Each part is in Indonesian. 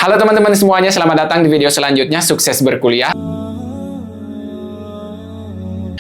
Halo teman-teman semuanya, selamat datang di video selanjutnya, Sukses Berkuliah.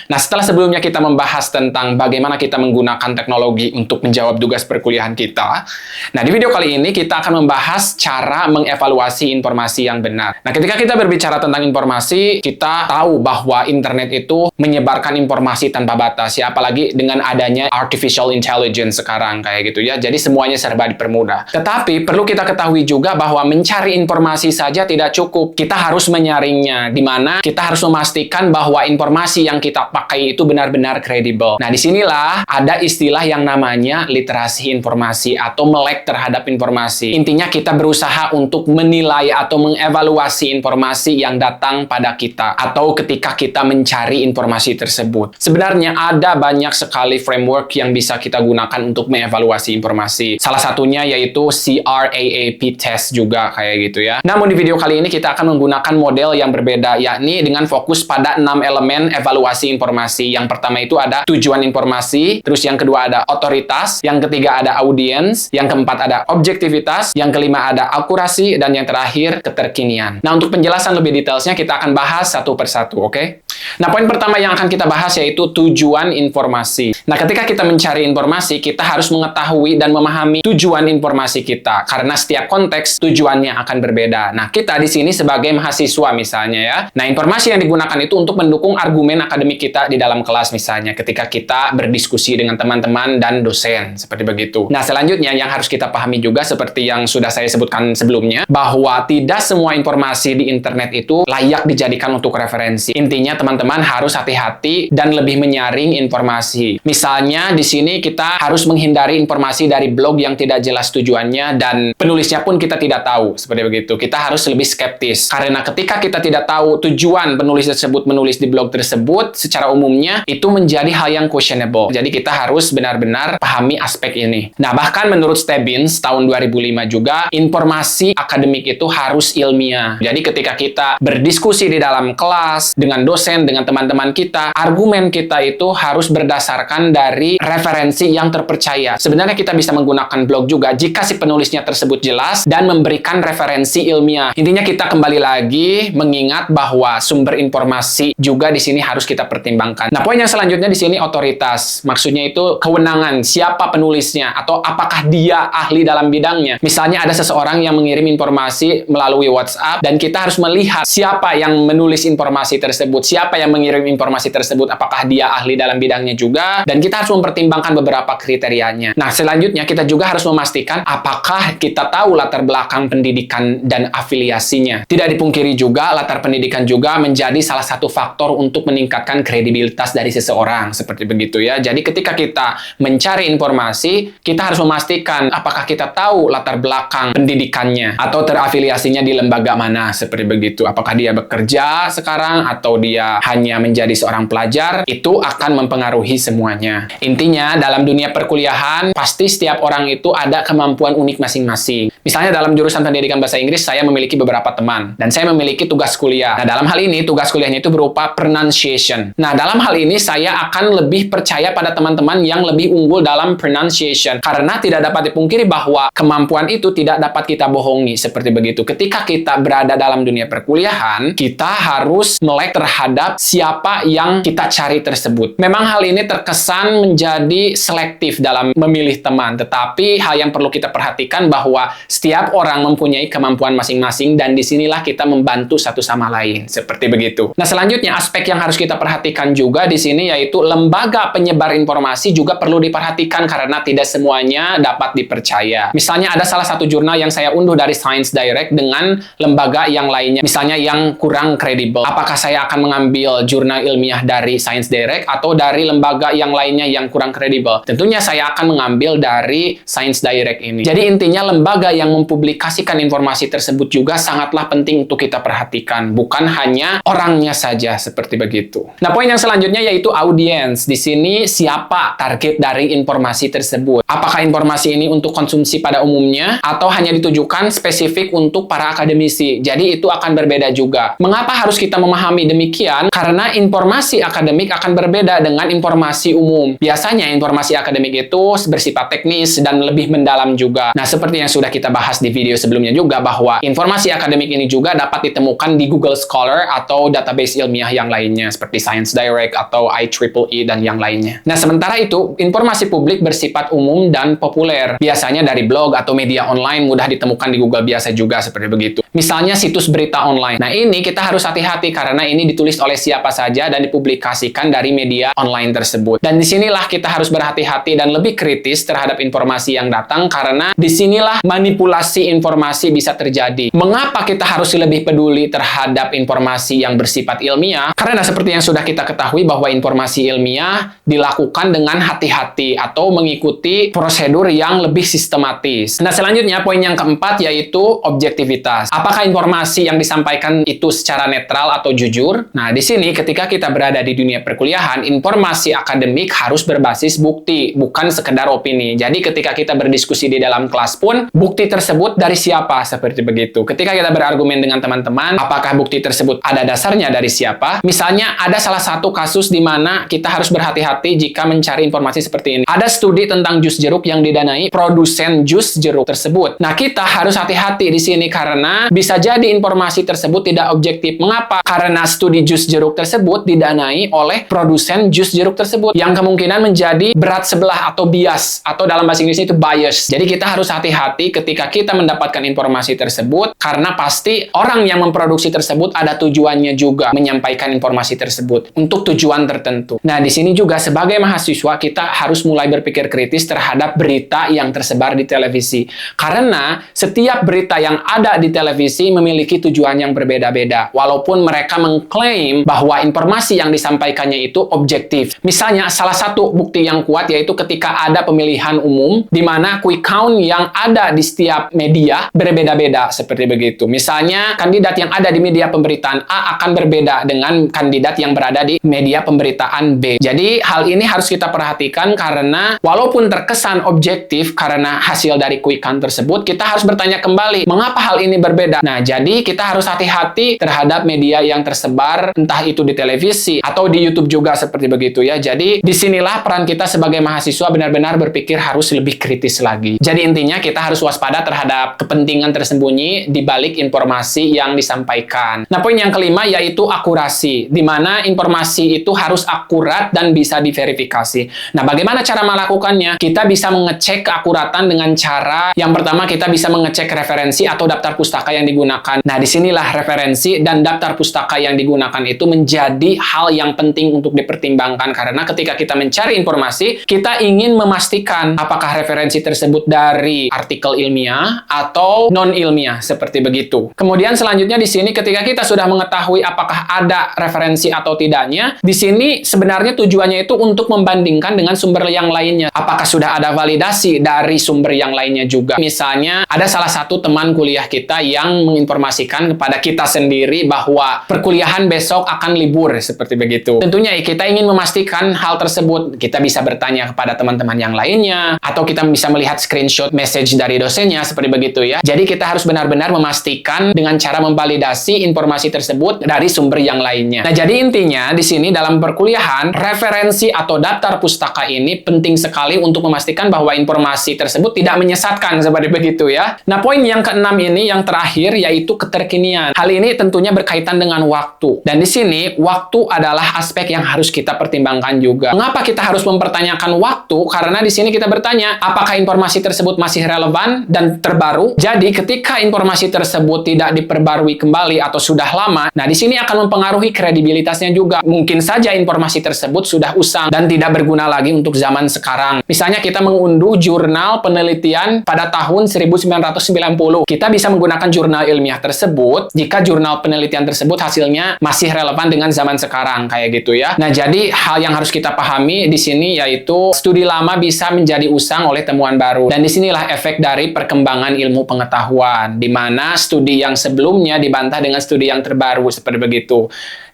Nah, setelah sebelumnya kita membahas tentang bagaimana kita menggunakan teknologi untuk menjawab tugas perkuliahan kita. Nah, di video kali ini kita akan membahas cara mengevaluasi informasi yang benar. Nah, ketika kita berbicara tentang informasi, kita tahu bahwa internet itu menyebarkan informasi tanpa batas, ya, apalagi dengan adanya artificial intelligence sekarang kayak gitu ya. Jadi semuanya serba dipermudah. Tetapi perlu kita ketahui juga bahwa mencari informasi saja tidak cukup. Kita harus menyaringnya, di mana kita harus memastikan bahwa informasi yang kita pakai itu benar-benar kredibel. Nah, disinilah ada istilah yang namanya literasi informasi atau melek terhadap informasi. Intinya kita berusaha untuk menilai atau mengevaluasi informasi yang datang pada kita atau ketika kita mencari informasi tersebut. Sebenarnya ada banyak sekali framework yang bisa kita gunakan untuk mengevaluasi informasi. Salah satunya yaitu CRAAP test juga kayak gitu ya. Namun di video kali ini kita akan menggunakan model yang berbeda, yakni dengan fokus pada 6 elemen evaluasi informasi. Yang pertama itu ada tujuan informasi, terus yang kedua ada otoritas, yang ketiga ada audiens, yang keempat ada objektivitas, yang kelima ada akurasi, dan yang terakhir keterkinian. Nah, untuk penjelasan lebih detailsnya kita akan bahas satu persatu, oke? Nah, poin pertama yang akan kita bahas yaitu tujuan informasi. Nah, ketika kita mencari informasi, kita harus mengetahui dan memahami tujuan informasi kita, karena setiap konteks tujuannya akan berbeda. Nah, kita di sini sebagai mahasiswa misalnya ya. Nah, informasi yang digunakan itu untuk mendukung argumen akademik kita di dalam kelas misalnya, ketika kita berdiskusi dengan teman-teman dan dosen, seperti begitu. Nah, selanjutnya yang harus kita pahami juga seperti yang sudah saya sebutkan sebelumnya, bahwa tidak semua informasi di internet itu layak dijadikan untuk referensi. Intinya teman-teman harus hati-hati dan lebih menyaring informasi. Misalnya di sini kita harus menghindari informasi dari blog yang tidak jelas tujuannya dan penulisnya pun kita tidak tahu, seperti begitu. Kita harus lebih skeptis karena ketika kita tidak tahu tujuan penulis tersebut menulis di blog tersebut, secara umumnya itu menjadi hal yang questionable. Jadi kita harus benar-benar pahami aspek ini. Nah, bahkan menurut Stebbins tahun 2005 juga, informasi akademik itu harus ilmiah. Jadi ketika kita berdiskusi di dalam kelas dengan dosen, dengan teman-teman kita, argumen kita itu harus berdasarkan dari referensi yang terpercaya. Sebenarnya kita bisa menggunakan blog juga jika si penulisnya tersebut jelas dan memberikan referensi ilmiah. Intinya kita kembali lagi mengingat bahwa sumber informasi juga di sini harus kita pertimbangkan. Nah, poin yang selanjutnya di sini otoritas. Maksudnya itu kewenangan, siapa penulisnya atau apakah dia ahli dalam bidangnya. Misalnya ada seseorang yang mengirim informasi melalui WhatsApp dan kita harus melihat siapa yang menulis informasi tersebut, siapa yang mengirim informasi tersebut, apakah dia ahli dalam bidangnya juga, dan kita harus mempertimbangkan beberapa kriterianya. Nah, selanjutnya kita juga harus memastikan apakah kita tahu latar belakang pendidikan dan afiliasinya. Tidak dipungkiri juga latar pendidikan juga menjadi salah satu faktor untuk meningkatkan kredibilitas dari seseorang, seperti begitu ya. Jadi ketika kita mencari informasi, kita harus memastikan apakah kita tahu latar belakang pendidikannya atau terafiliasinya di lembaga mana, seperti begitu. Apakah dia bekerja sekarang atau dia hanya menjadi seorang pelajar, itu akan mempengaruhi semuanya. Intinya dalam dunia perkuliahan, pasti setiap orang itu ada kemampuan unik masing-masing. Misalnya dalam jurusan pendidikan bahasa Inggris, saya memiliki beberapa teman dan saya memiliki tugas kuliah. Nah, dalam hal ini tugas kuliahnya itu berupa pronunciation. Nah, dalam hal ini saya akan lebih percaya pada teman-teman yang lebih unggul dalam pronunciation karena tidak dapat dipungkiri bahwa kemampuan itu tidak dapat kita bohongi, seperti begitu. Ketika kita berada dalam dunia perkuliahan, kita harus melek terhadap siapa yang kita cari tersebut. Memang hal ini terkesan menjadi selektif dalam memilih teman, tetapi hal yang perlu kita perhatikan bahwa setiap orang mempunyai kemampuan masing-masing dan disinilah kita membantu satu sama lain, seperti begitu. Nah, selanjutnya aspek yang harus kita perhatikan juga di sini yaitu lembaga penyebar informasi juga perlu diperhatikan karena tidak semuanya dapat dipercaya. Misalnya ada salah satu jurnal yang saya unduh dari Science Direct dengan lembaga yang lainnya, misalnya yang kurang kredibel. Apakah saya akan mengambil jurnal ilmiah dari Science Direct atau dari lembaga yang lainnya yang kurang kredibel? Tentunya saya akan mengambil dari Science Direct ini. Jadi intinya lembaga yang mempublikasikan informasi tersebut juga sangatlah penting untuk kita perhatikan, bukan hanya orangnya saja, seperti begitu. Nah, poin yang selanjutnya yaitu audiens. Di sini siapa target dari informasi tersebut? Apakah informasi ini untuk konsumsi pada umumnya atau hanya ditujukan spesifik untuk para akademisi? Jadi itu akan berbeda juga. Mengapa harus kita memahami demikian? Karena informasi akademik akan berbeda dengan informasi umum. Biasanya informasi akademik itu bersifat teknis dan lebih mendalam juga. Nah, seperti yang sudah kita bahas di video sebelumnya juga bahwa informasi akademik ini juga dapat ditemukan di Google Scholar atau database ilmiah yang lainnya seperti Science Direct atau IEEE dan yang lainnya. Nah, sementara itu, informasi publik bersifat umum dan populer. Biasanya dari blog atau media online mudah ditemukan di Google biasa juga seperti begitu. Misalnya situs berita online. Nah, ini kita harus hati-hati karena ini ditulis oleh siapa saja dan dipublikasikan dari media online tersebut. Dan disinilah kita harus berhati-hati dan lebih kritis terhadap informasi yang datang karena disinilah manipulasi informasi bisa terjadi. Mengapa kita harus lebih peduli terhadap informasi yang bersifat ilmiah? Karena seperti yang sudah kita ketahui bahwa informasi ilmiah dilakukan dengan hati-hati atau mengikuti prosedur yang lebih sistematis. Nah, selanjutnya poin yang keempat yaitu objektivitas. Apakah informasi yang disampaikan itu secara netral atau jujur? Nah, di sini ketika kita berada di dunia perkuliahan, informasi akademik harus berbasis bukti, bukan sekedar opini. Jadi ketika kita berdiskusi di dalam kelas pun, bukti tersebut dari siapa? Seperti begitu. Ketika kita berargumen dengan teman-teman, apakah bukti tersebut ada dasarnya dari siapa? Misalnya, ada salah satu kasus di mana kita harus berhati-hati jika mencari informasi seperti ini. Ada studi tentang jus jeruk yang didanai produsen jus jeruk tersebut. Nah, kita harus hati-hati di sini karena bisa jadi informasi tersebut tidak objektif. Mengapa? Karena studi jus jeruk tersebut didanai oleh produsen jus jeruk tersebut yang kemungkinan menjadi berat sebelah atau bias atau dalam bahasa Inggris itu bias. Jadi kita harus hati-hati ketika kita mendapatkan informasi tersebut karena pasti orang yang memproduksi tersebut ada tujuannya juga menyampaikan informasi tersebut untuk tujuan tertentu. Nah, di sini juga sebagai mahasiswa kita harus mulai berpikir kritis terhadap berita yang tersebar di televisi. Karena setiap berita yang ada di televisi memiliki tujuan yang berbeda-beda. Walaupun mereka mengklaim bahwa informasi yang disampaikannya itu objektif. Misalnya, salah satu bukti yang kuat yaitu ketika ada pemilihan umum, di mana quick count yang ada di setiap media berbeda-beda, seperti begitu. Misalnya, kandidat yang ada di media pemberitaan A akan berbeda dengan kandidat yang berada di media pemberitaan B. Jadi, hal ini harus kita perhatikan karena walaupun terkesan objektif karena hasil dari quick count tersebut, kita harus bertanya kembali, mengapa hal ini berbeda? Nah, jadi kita harus hati-hati terhadap media yang tersebar, entah itu di televisi atau di YouTube juga seperti begitu ya. Jadi, disinilah peran kita sebagai mahasiswa benar-benar berpikir harus lebih kritis lagi. Jadi, intinya kita harus waspada terhadap kepentingan tersembunyi di balik informasi yang disampaikan. Nah, poin yang kelima yaitu akurasi, di mana informasi itu harus akurat dan bisa diverifikasi. Nah, bagaimana cara melakukannya? Kita bisa mengecek keakuratan dengan cara yang pertama kita bisa mengecek referensi atau daftar pustaka yang digunakan. Nah, disinilah referensi dan daftar pustaka yang digunakan itu menjadi hal yang penting untuk dipertimbangkan karena ketika kita mencari informasi, kita ingin memastikan apakah referensi tersebut dari artikel ilmiah atau non-ilmiah, seperti begitu. Kemudian selanjutnya di sini ketika kita sudah mengetahui apakah ada referensi atau tidaknya, di sini sebenarnya tujuannya itu untuk membandingkan dengan sumber yang lainnya. Apakah sudah ada validasi dari sumber yang lainnya juga? Misalnya, ada salah satu teman kuliah kita yang menginformasikan kepada kita sendiri bahwa perkuliahan besok akan libur, seperti begitu. Tentunya kita ingin memastikan hal tersebut. Kita bisa bertanya kepada teman-teman yang lainnya, atau kita bisa melihat screenshot message dari dosennya, seperti begitu ya. Jadi kita harus benar-benar memastikan dengan cara memvalidasi informasi tersebut dari sumber yang lainnya. Nah, jadi intinya di sini dalam perkuliahan, referensi atau daftar pustaka ini penting sekali untuk memastikan bahwa informasi tersebut tidak menyesatkan, seperti begitu ya. Nah, poin yang keenam ini yang terakhir yaitu keterkinian. Hal ini tentunya berkaitan dengan waktu. Dan di sini waktu adalah aspek yang harus kita pertimbangkan juga. Mengapa kita harus mempertanyakan waktu? Karena di sini kita bertanya, apakah informasi tersebut masih relevan dan terbaru? Jadi ketika informasi tersebut tidak diperbarui kembali atau sudah lama, nah di sini akan mempengaruhi kredibilitasnya juga. Mungkin saja informasi tersebut sudah usang dan tidak berguna lagi untuk zaman sekarang. Misalnya kita mengunduh jurnal penelitian pada tahun 1990. Kita bisa menggunakan jurnal ilmiah tersebut jika jurnal penelitian tersebut hasilnya masih relevan dengan zaman sekarang, kayak gitu ya. Nah, jadi hal yang harus kita pahami di sini yaitu studi lama bisa menjadi usang oleh temuan baru. Dan disinilah efek dari perkembangan ilmu pengetahuan, di mana studi yang sebelumnya dibantah dengan studi yang terbaru, seperti begitu.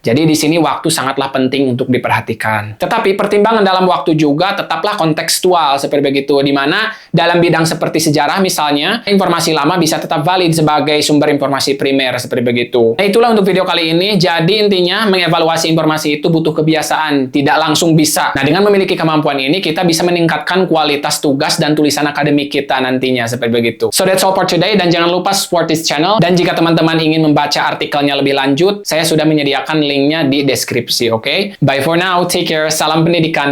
Jadi di sini waktu sangatlah penting untuk diperhatikan. Tetapi pertimbangan dalam waktu juga tetaplah kontekstual seperti begitu, di mana dalam bidang seperti sejarah misalnya, informasi lama bisa tetap valid sebagai sumber informasi primer seperti begitu. Nah, itulah untuk video kali ini. Jadi intinya mengevaluasi informasi itu butuh kebiasaan, tidak langsung bisa. Nah, dengan memiliki kemampuan ini kita bisa meningkatkan kualitas tugas dan tulisan akademik kita nantinya seperti begitu. So that's all for today, dan jangan lupa support this channel. Dan jika teman-teman ingin membaca artikelnya lebih lanjut, saya sudah menyediakan linknya di deskripsi, oke? Bye for now, take care, salam pendidikan.